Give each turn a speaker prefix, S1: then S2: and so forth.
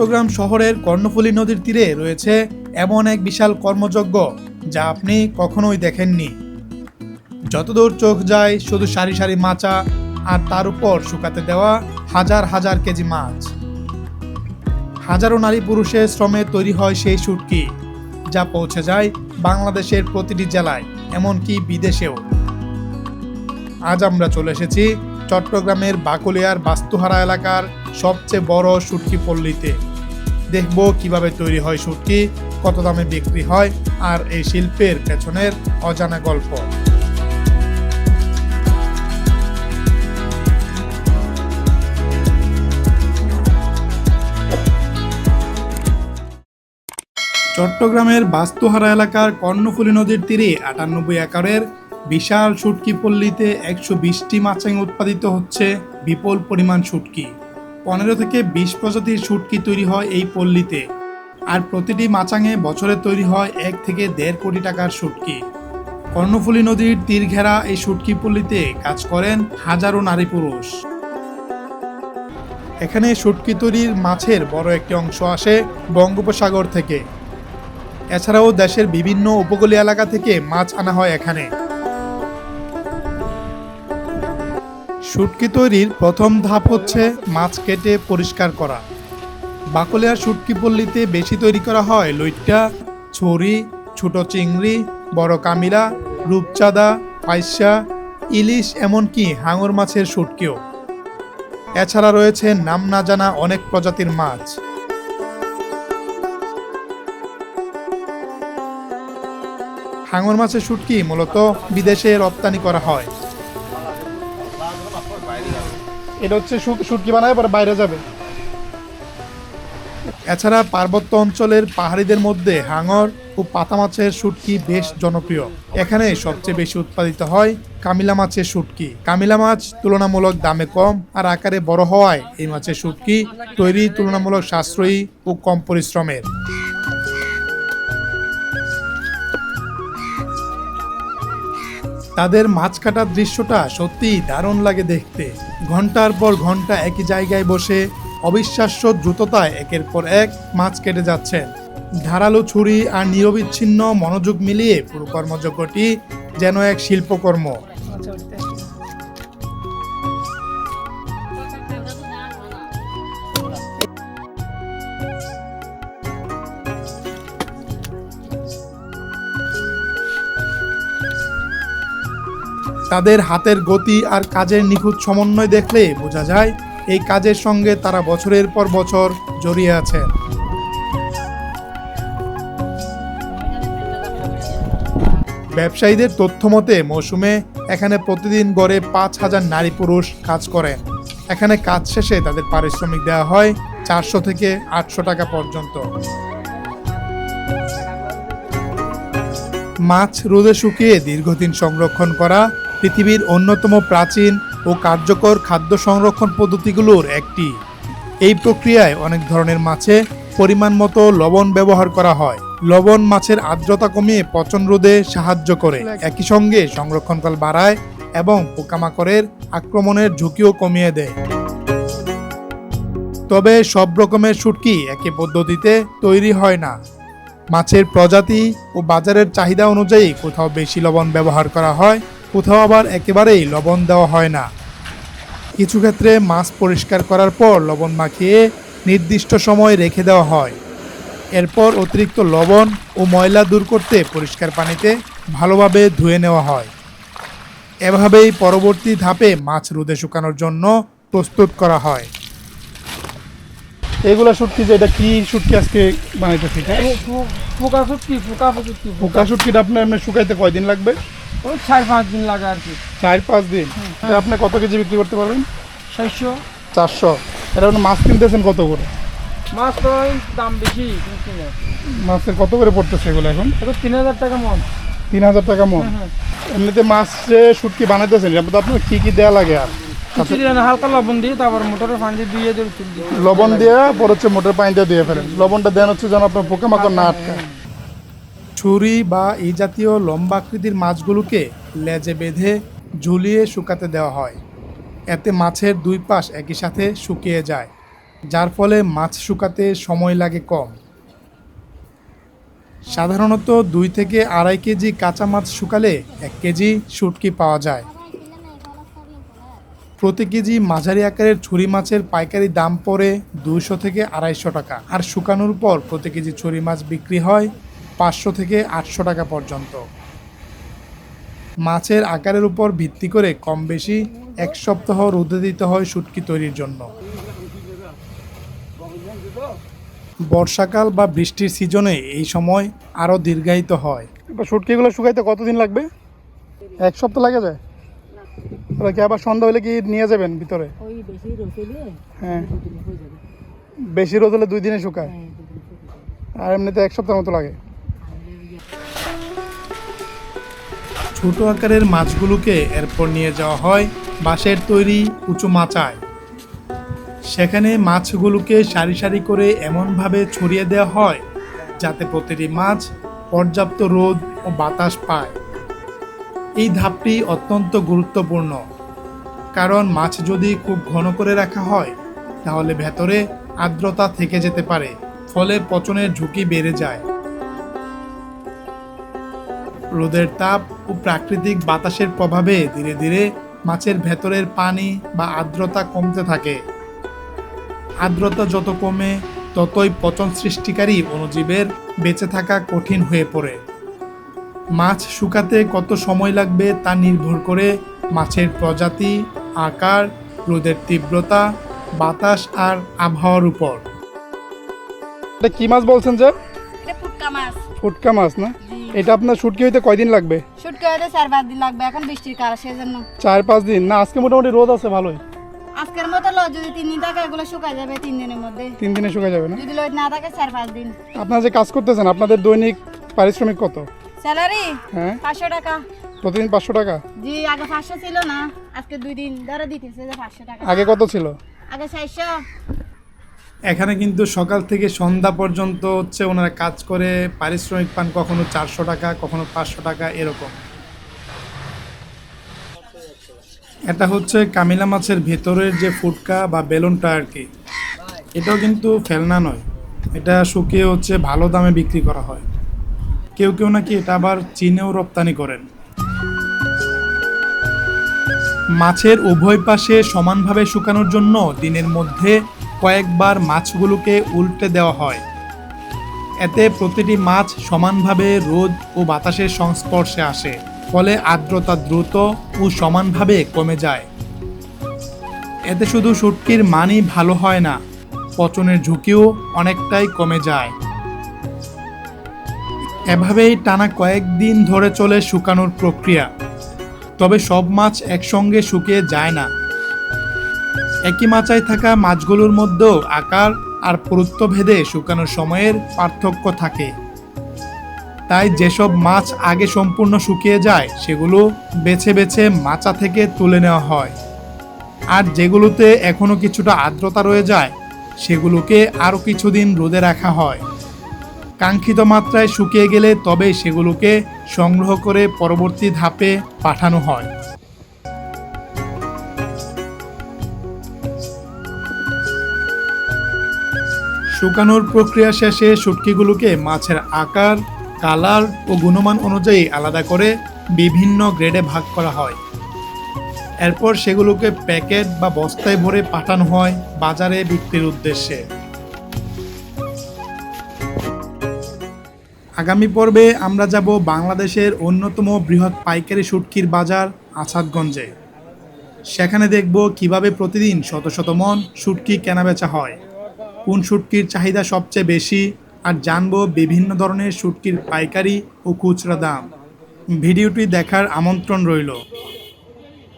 S1: চট্টগ্রাম শহরের কর্ণফুলী নদীর তীরে রয়েছে এমন এক বিশাল কর্মযজ্ঞ যা আপনি কখনোই দেখেননি। যতদূর চোখ যায় শুধু সারি সারি মাচা আর তার উপর শুকাতে দেওয়া হাজার হাজার কেজি মাছ। হাজারো নারী পুরুষের শ্রমে তৈরি হয় সেই শুটকি, যা পৌঁছে যায় বাংলাদেশের প্রতিটি জেলায়, এমনকি বিদেশেও। আজ আমরা চলে এসেছি চট্টগ্রামের বাকলিয়ার বাস্তুহারা এলাকার সবচেয়ে বড় শুটকি পল্লীতে। দেখব কিভাবে তৈরি হয় শুটকি, কত দামে বিক্রি হয়, আর এই শিল্পের পেছনের অজানা গল্প। চট্টগ্রামের বাস্তুহারা এলাকার কর্ণফুলী নদীর তীরে ৯৮ একরের বিশাল শুটকি পল্লীতে ১২০টি মাচাং উৎপাদিত হচ্ছে বিপুল পরিমাণ শুটকি। ১৫ থেকে ২০ প্রজাতির শুটকি তৈরি হয় এই পল্লীতে, আর প্রতিটি মাচাঙে বছরে তৈরি হয় ১ থেকে ১.৫ কোটি টাকার শুটকি। কর্ণফুলী নদীর তীর ঘেরা এই শুটকি পল্লীতে কাজ করেন হাজারো নারী পুরুষ। এখানে শুটকি তৈরির মাছের বড় একটি অংশ আসে বঙ্গোপসাগর থেকে। এছাড়াও দেশের বিভিন্ন উপকূলীয় এলাকা থেকে মাছ আনা হয় এখানে। শুটকি তৈরির প্রথম ধাপ হচ্ছে মাছ কেটে পরিষ্কার করা। বাকলিয়ার শুটকি পল্লীতে বেশি তৈরি করা হয় লইট্টা, ছড়ি, ছোট চিংড়ি, বড় কামিলা, রূপচাঁদা, পাইসা, ইলিশ, এমনকি হাঙর মাছের শুটকিও। এছাড়া রয়েছে নাম না জানা অনেক প্রজাতির মাছ। হাঙর মাছের শুটকি মূলত বিদেশে রপ্তানি করা হয়। এটা হচ্ছে শুটকি বানায় পরে বাইরে যাবে। এছাড়া পার্বত্য অঞ্চলের পাহাড়িদের মধ্যে হাঙর ও পাতা মাছের শুটকি বেশ জনপ্রিয়। এখানে সবচেয়ে বেশি উৎপাদিত হয় কামিলা মাছের শুটকি। কামিলা মাছ তুলনামূলক দামে কম আর আকারে বড় হওয়ায় এই মাছের শুটকি তৈরি তুলনামূলক সাশ্রয়ী ও কম পরিশ্রমের। তাদের মাছ কাটার দৃশ্যটা সত্যিই দারুণ লাগে দেখতে। ঘন্টার পর ঘন্টা একই জায়গায় বসে অবিশ্বাস্য দ্রুততায় একের পর এক মাছ কেটে যাচ্ছেন। ধারালো ছুরি আর নিরবিচ্ছিন্ন মনোযোগ মিলিয়ে পুরো কর্মযজ্ঞটি যেন এক শিল্পকর্ম। তাদের হাতের গতি আর কাজের নিখুঁত সমন্বয় দেখলে বোঝা যায় এই কাজের সঙ্গে তারা বছরের পর বছর জড়িয়ে আছেন। ব্যবসায়ীদের তথ্য মতে মৌসুমে এখানে প্রতিদিন গড়ে ৫,০০০ নারী পুরুষ কাজ করেন। এখানে কাজ শেষে তাদের পারিশ্রমিক দেওয়া হয় ৪০০ থেকে ৮০০ টাকা পর্যন্ত। মাছ রোদে শুকিয়ে দীর্ঘদিন সংরক্ষণ করা পৃথিবীর অন্যতম প্রাচীন ও কার্যকর খাদ্য সংরক্ষণ পদ্ধতিগুলোর একটি। এই প্রক্রিয়ায় অনেক ধরনের মাছে পরিমাণ মতো লবণ ব্যবহার করা হয়। লবণ মাছের আর্দ্রতা কমিয়ে পচন রোধে সাহায্য করে, একই সঙ্গে সংরক্ষণকাল বাড়ায় এবং পোকামাকড়ের আক্রমণের ঝুঁকিও কমিয়ে দেয়। তবে সব রকমের শুটকি একই পদ্ধতিতে তৈরি হয় না। মাছের প্রজাতি ও বাজারের চাহিদা অনুযায়ী কোথাও বেশি লবণ ব্যবহার করা হয়, কোথাও আবার একেবারেই লবণ দেওয়া হয় না। কিছু ক্ষেত্রে মাছ পরিষ্কার করার পর লবণ মাখিয়ে নির্দিষ্ট সময় রেখে দেওয়া হয়। এরপর অতিরিক্ত লবণ ও ময়লা দূর করতে পরিষ্কার পানিতে ভালোভাবে ধুয়ে নেওয়া হয়। এভাবেই পরবর্তী ধাপে মাছ রোদে শুকানোর জন্য প্রস্তুত করা হয়। এগুলা শুটকি, যে এটা কি শুটকি আজকে বানাইতেছি? পোকা শুটকিটা আপনার শুকাইতে কয়দিন লাগবে?
S2: ৪-৫ দিন লাগে আর কি।
S1: ৪-৫ দিন। আপনি কত কেজি বিক্রি করতে পারবেন?
S2: ৪০০।
S1: এটা মাছ কিনতেছেন কত করে?
S2: মাছ তো দাম বেশি।
S1: মাছের কত করে পড়তেছে এগুলো এখন?
S2: ৩,০০০ টাকা মন।
S1: ৩,০০০ টাকা মন। এমনিতে মাছ যে শুটকি বানাইতেছেন আপনার কি কি দেওয়া লাগে? আর
S2: হালকা লবণ দিয়ে তারপর মোটরের পানি দিয়ে
S1: লবণ দিয়ে পর হচ্ছে মোটর পানি দিয়ে ফেলেন। লবণটা দেন হচ্ছে যেন আপনার পোকামাকড় না আটকায়। ছুরি বা এই জাতীয় লম্বা আকৃতির মাছগুলোকে লেজে বেঁধে ঝুলিয়ে শুকাতে দেওয়া হয়। এতে মাছের দুই পাশ একই সাথে শুকিয়ে যায়। যার ফলে মাছ শুকাতে সময় লাগে কম। সাধারণত 2 থেকে 2.5 কেজি কাঁচা মাছ শুকালে 1 কেজি শুটকি পাওয়া যায়। প্রতি কেজি মাঝারি আকারের ছুরি মাছের পাইকারি দাম পড়ে 200 থেকে 250 টাকা, আর শুকানোর পর প্রতি কেজি ছুরি মাছ বিক্রি হয় 500 থেকে 800 টাকা পর্যন্ত। মাছের আকারের উপর ভিত্তি করে কম বেশি 1 সপ্তাহ রোদে দিতে হয় শুটকি তৈরির জন্য। বর্ষাকাল বা বৃষ্টির সিজনে এই সময় আরও দীর্ঘায়িত হয়। শুটকিগুলো শুকাইতে কতদিন লাগবে? 1 সপ্তাহ লাগে যায়? তাহলে কি আবার সন্ধ্যা হলে কি নিয়ে যাবেন ভিতরে? হ্যাঁ, বেশি রোদ হলে 2 দিনে শুকায়, আর এমনিতে 1 সপ্তাহ মতো লাগে। ছোট আকারের মাছগুলোকে এরপর নিয়ে যাওয়া হয় বাঁশের তৈরি উঁচু মাচায়। সেখানে মাছগুলোকে সারি সারি করে এমনভাবে ছড়িয়ে দেওয়া হয় যাতে প্রতিটি মাছ পর্যাপ্ত রোদ ও বাতাস পায়। এই ধাপটি অত্যন্ত গুরুত্বপূর্ণ, কারণ মাছ যদি খুব ঘন করে রাখা হয় তাহলে ভেতরে আর্দ্রতা থেকে যেতে পারে, ফলে পচনের ঝুঁকি বেড়ে যায়। রোদের তাপ ও প্রাকৃতিক বাতাসের প্রভাবে ধীরে ধীরে মাছের ভেতরের পানি বা আর্দ্রতা কমতে থাকে। আর্দ্রতা যত কমে ততই পচন সৃষ্টিকারী অণুজীবের বেঁচে থাকা কঠিন হয়ে পড়ে। মাছ শুকাতে কত সময় লাগবে তা নির্ভর করে মাছের প্রজাতি, আকার, রোদের তীব্রতা, বাতাস আর আবহাওয়ার উপর। এটা কি মাছ বলছেন যে?
S3: এটা ফুটকা মাছ।
S1: ফুটকা মাছ না? এটা আপনার শুটকি হইতে কয়দিন লাগবে?
S3: শুটকি হইতে 4-5 দিন লাগবে, এখন বৃষ্টির কাল সেজন্য।
S1: 4-5 দিন না? আজকে মোটামুটি রোদ আছে ভালোই।
S3: আজকের মতো যদি 3 দিন থাকে এগুলো শুকায় যাবে 3 দিনের মধ্যে।
S1: 3 দিনে শুকায় যাবে না?
S3: যদি রোদ না থাকে 4-5 দিন।
S1: আপনারা যে কাজ করতেছেন আপনাদের দৈনিক পারিশ্রমিক কত?
S3: স্যালারি
S1: হ্যাঁ,
S3: 500 টাকা।
S1: প্রতিদিন 500 টাকা?
S3: জি, আগে 500 ছিল না, আজকে 2 দিন ধরে দিতেছে যে 500 টাকা।
S1: আগে কত ছিল?
S3: আগে 400।
S1: এখানে কিন্তু সকাল থেকে সন্ধ্যা পর্যন্ত হচ্ছে ওনারা কাজ করে পারিশ্রমিক পান, কখনো 400 টাকা, কখনো 500 টাকা এরকম। এটা হচ্ছে কামিলা মাছের ভেতরের যে ফুটকা বা বেলুনটা আর কি, এটাও কিন্তু ফেলনা নয়, এটা শুকিয়ে হচ্ছে ভালো দামে বিক্রি করা হয়। কেউ কেউ নাকি এটা আবার চীনেও রপ্তানি করেন। মাছের উভয় পাশে সমানভাবে শুকানোর জন্য দিনের মধ্যে কয়েকবার মাছগুলোকে উল্টে দেওয়া হয়। এতে প্রতিটি মাছ সমানভাবে রোদ ও বাতাসের সংস্পর্শে আসে, ফলে আর্দ্রতা দ্রুত ও সমানভাবে কমে যায়। এতে শুধু শুটকির মানই ভালো হয় না, পচনের ঝুঁকিও অনেকটাই কমে যায়। এভাবেই টানা কয়েকদিন ধরে চলে শুকানোর প্রক্রিয়া। তবে সব মাছ একসঙ্গে শুকিয়ে যায় না। একই মাচায় থাকা মাছগুলোর মধ্যেও আকার আর পুরুত্ব ভেদে শুকানোর সময়ের পার্থক্য থাকে। তাই যেসব মাছ আগে সম্পূর্ণ শুকিয়ে যায় সেগুলো বেছে বেছে মাচা থেকে তুলে নেওয়া হয়, আর যেগুলোতে এখনো কিছুটা আর্দ্রতা রয়ে যায় সেগুলোকে আরও কিছুদিন রোদে রাখা হয়। কাঙ্ক্ষিত মাত্রায় শুকিয়ে গেলে তবেই সেগুলোকে সংগ্রহ করে পরবর্তী ধাপে পাঠানো হয়। শুকানোর প্রক্রিয়া শেষে শুটকিগুলোকে মাছের আকার, কালার ও গুণমান অনুযায়ী আলাদা করে বিভিন্ন গ্রেডে ভাগ করা হয়। এরপর সেগুলোকে প্যাকেট বা বস্তায় ভরে পাঠানো হয় বাজারে বিক্রির উদ্দেশ্যে। আগামী পর্বে আমরা যাব বাংলাদেশের অন্যতম বৃহৎ পাইকারি শুটকির বাজার আসাদগঞ্জে। সেখানে দেখব কিভাবে প্রতিদিন শত শত মন শুটকি কেনাবেচা হয়, কোন শুটকির চাহিদা সবচেয়ে বেশি, আর জানব বিভিন্ন ধরনের শুটকির পাইকারি ও খুচরা দাম। ভিডিওটি দেখার আমন্ত্রণ রইল।